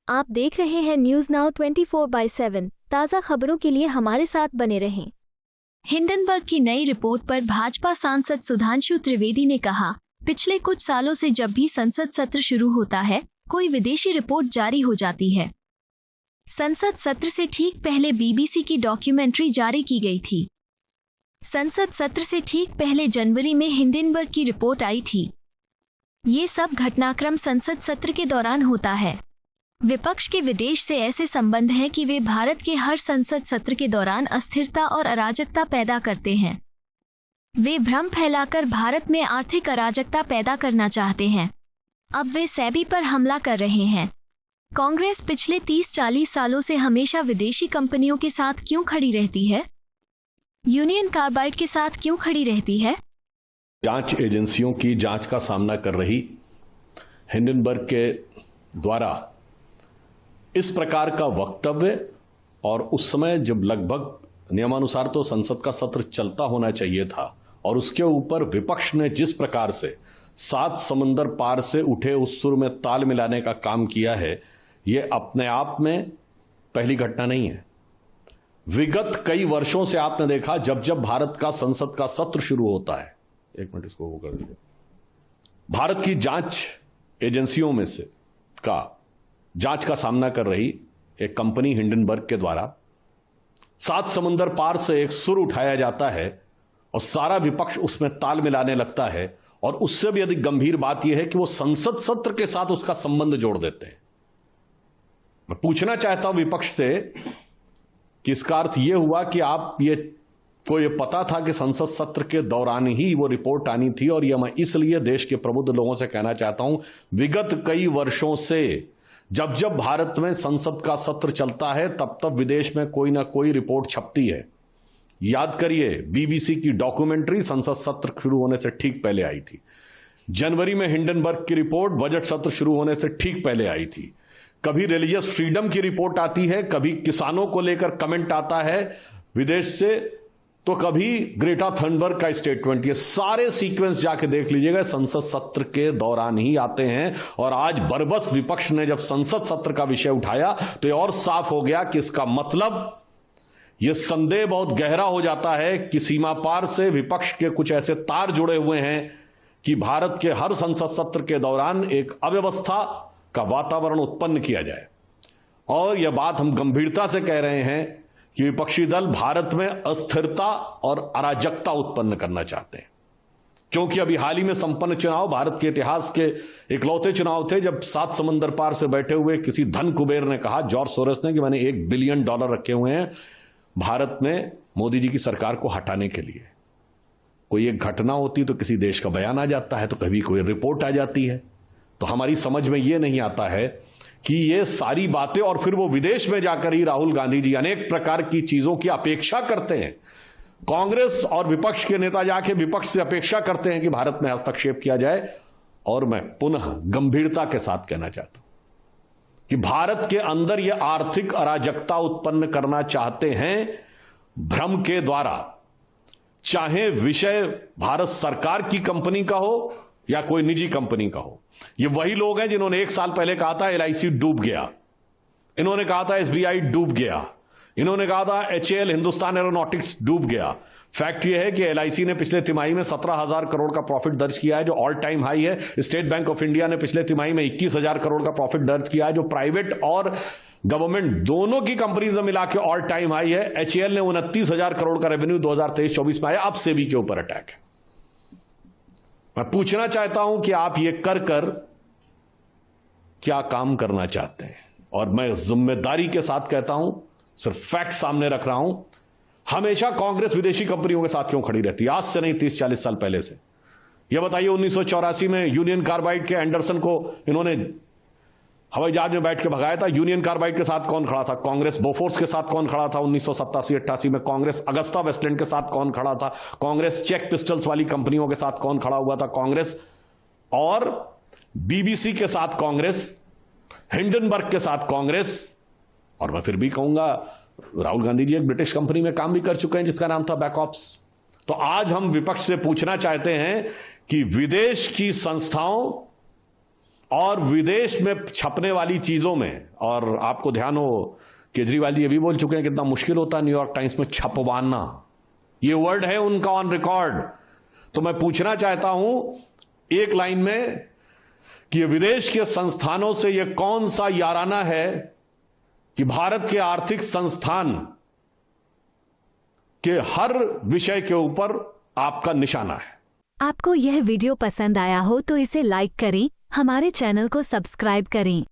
आप देख रहे हैं न्यूज नाउ 24/7। ताज़ा खबरों के लिए हमारे साथ बने रहें। हिंडनबर्ग की नई रिपोर्ट पर भाजपा सांसद सुधांशु त्रिवेदी ने कहा, पिछले कुछ सालों से जब भी संसद सत्र शुरू होता है, कोई विदेशी रिपोर्ट जारी हो जाती है। संसद सत्र से ठीक पहले बीबीसी की डॉक्यूमेंट्री जारी की गई थी। संसद सत्र से ठीक पहले जनवरी में हिंडनबर्ग की रिपोर्ट आई थी। ये सब घटनाक्रम संसद सत्र के दौरान होता है। विपक्ष के विदेश से ऐसे संबंध हैं कि वे भारत के हर संसद सत्र के दौरान अस्थिरता और अराजकता पैदा करते हैं। वे भ्रम फैलाकर भारत में आर्थिक अराजकता पैदा करना चाहते हैं। अब वे सेबी पर हमला कर रहे हैं। कांग्रेस पिछले 30-40 सालों से हमेशा विदेशी कंपनियों के साथ क्यों खड़ी रहती है? यूनियन कार्बाइड के साथ क्यों खड़ी रहती है? जांच एजेंसियों की जांच का सामना कर रही हिंडनबर्ग के द्वारा इस प्रकार का वक्तव्य, और उस समय जब लगभग नियमानुसार तो संसद का सत्र चलता होना चाहिए था, और उसके ऊपर विपक्ष ने जिस प्रकार से 7 समंदर पार से उठे उस सुर में ताल मिलाने का काम किया है, यह अपने आप में पहली घटना नहीं है। विगत कई वर्षों से आपने देखा, जब जब भारत का संसद का सत्र शुरू होता है, एक मिनट इसको वो कर दीजिए, भारत की जांच एजेंसियों में से जांच का सामना कर रही एक कंपनी हिंडनबर्ग के द्वारा 7 समंदर पार से एक सुर उठाया जाता है और सारा विपक्ष उसमें ताल मिलाने लगता है। और उससे भी अधिक गंभीर बात यह है कि वो संसद सत्र के साथ उसका संबंध जोड़ देते हैं। मैं पूछना चाहता हूं विपक्ष से कि इसका अर्थ यह हुआ कि को यह पता था कि संसद सत्र के दौरान ही वो रिपोर्ट आनी थी, और यह मैं इसलिए देश के प्रबुद्ध लोगों से कहना चाहता हूं, विगत कई वर्षों से जब जब भारत में संसद का सत्र चलता है, तब तब विदेश में कोई ना कोई रिपोर्ट छपती है। याद करिए, बीबीसी की डॉक्यूमेंट्री संसद सत्र शुरू होने से ठीक पहले आई थी। जनवरी में हिंडनबर्ग की रिपोर्ट बजट सत्र शुरू होने से ठीक पहले आई थी। कभी रिलीजियस फ्रीडम की रिपोर्ट आती है, कभी किसानों को लेकर कमेंट आता है विदेश से, तो कभी ग्रेटा थनबर्ग का स्टेटमेंट। ये सारे सीक्वेंस जाके देख लीजिएगा, संसद सत्र के दौरान ही आते हैं। और आज बरबस विपक्ष ने जब संसद सत्र का विषय उठाया तो ये और साफ हो गया कि इसका मतलब, यह संदेह बहुत गहरा हो जाता है कि सीमा पार से विपक्ष के कुछ ऐसे तार जुड़े हुए हैं कि भारत के हर संसद सत्र के दौरान एक अव्यवस्था का वातावरण उत्पन्न किया जाए। और यह बात हम गंभीरता से कह रहे हैं कि विपक्षी दल भारत में अस्थिरता और अराजकता उत्पन्न करना चाहते हैं, क्योंकि अभी हाल ही में संपन्न चुनाव भारत के इतिहास के इकलौते चुनाव थे जब 7 समंदर पार से बैठे हुए किसी धन कुबेर ने कहा, जॉर्ज सोरोस ने, कि मैंने $1 बिलियन रखे हुए हैं भारत में मोदी जी की सरकार को हटाने के लिए। कोई एक घटना होती तो किसी देश का बयान आ जाता है, तो कभी कोई रिपोर्ट आ जाती है। तो हमारी समझ में यह नहीं आता है कि ये सारी बातें, और फिर वो विदेश में जाकर ही राहुल गांधी जी अनेक प्रकार की चीजों की अपेक्षा करते हैं। कांग्रेस और विपक्ष के नेता जाके विपक्ष से अपेक्षा करते हैं कि भारत में हस्तक्षेप किया जाए। और मैं पुनः गंभीरता के साथ कहना चाहता हूं कि भारत के अंदर ये आर्थिक अराजकता उत्पन्न करना चाहते हैं भ्रम के द्वारा, चाहे विषय भारत सरकार की कंपनी का हो या कोई निजी कंपनी का हो। ये वही लोग हैं जिन्होंने 1 साल पहले कहा था LIC डूब गया, इन्होंने कहा था SBI डूब गया, इन्होंने कहा था HAL हिंदुस्तान एरोनॉटिक्स डूब गया। फैक्ट यह है कि LIC ने पिछले तिमाही में 17,000 करोड़ का प्रॉफिट दर्ज किया है, जो ऑल टाइम हाई है। स्टेट बैंक ऑफ इंडिया ने पिछले तिमाही में 21,000 करोड़ का प्रॉफिट दर्ज किया है, जो प्राइवेट और गवर्नमेंट दोनों की कंपनीज में मिला के ऑल टाइम हाई है। HAL ने 29,000 करोड़ का रेवेन्यू 2023-24 में आया। अब सेबी के ऊपर अटैक है। मैं पूछना चाहता हूं कि आप ये कर क्या काम करना चाहते हैं? और मैं जिम्मेदारी के साथ कहता हूं, सिर्फ फैक्ट सामने रख रहा हूं, हमेशा कांग्रेस विदेशी कंपनियों के साथ क्यों खड़ी रहती है? आज से नहीं, 30-40 साल पहले से। यह बताइए, 1984 में यूनियन कार्बाइड के एंडरसन को इन्होंने हवाई जहाज में बैठ के भगाया था। यूनियन कार्बाइड के साथ कौन खड़ा था? कांग्रेस। बोफोर्स के साथ कौन खड़ा था 1987-88 में? कांग्रेस। अगस्ता वेस्टलैंड के साथ कौन खड़ा था? कांग्रेस। चेक पिस्टल्स वाली कंपनियों के साथ कौन खड़ा हुआ था? कांग्रेस। और बीबीसी के साथ कांग्रेस, हिंडनबर्ग के साथ कांग्रेस। और मैं फिर भी कहूंगा, राहुल गांधी जी एक ब्रिटिश कंपनी में काम भी कर चुके हैं जिसका नाम था बैकऑप्स। तो आज हम विपक्ष से पूछना चाहते हैं कि विदेश की संस्थाओं और विदेश में छपने वाली चीजों में, और आपको ध्यान हो केजरीवाल जी ये भी बोल चुके हैं कितना मुश्किल होता है न्यूयॉर्क टाइम्स में छपवाना, ये वर्ड है उनका ऑन रिकॉर्ड। तो मैं पूछना चाहता हूं एक लाइन में कि विदेश के संस्थानों से यह कौन सा याराना है कि भारत के आर्थिक संस्थान के हर विषय के ऊपर आपका निशाना है। आपको यह वीडियो पसंद आया हो तो इसे लाइक करें, हमारे चैनल को सब्सक्राइब करें।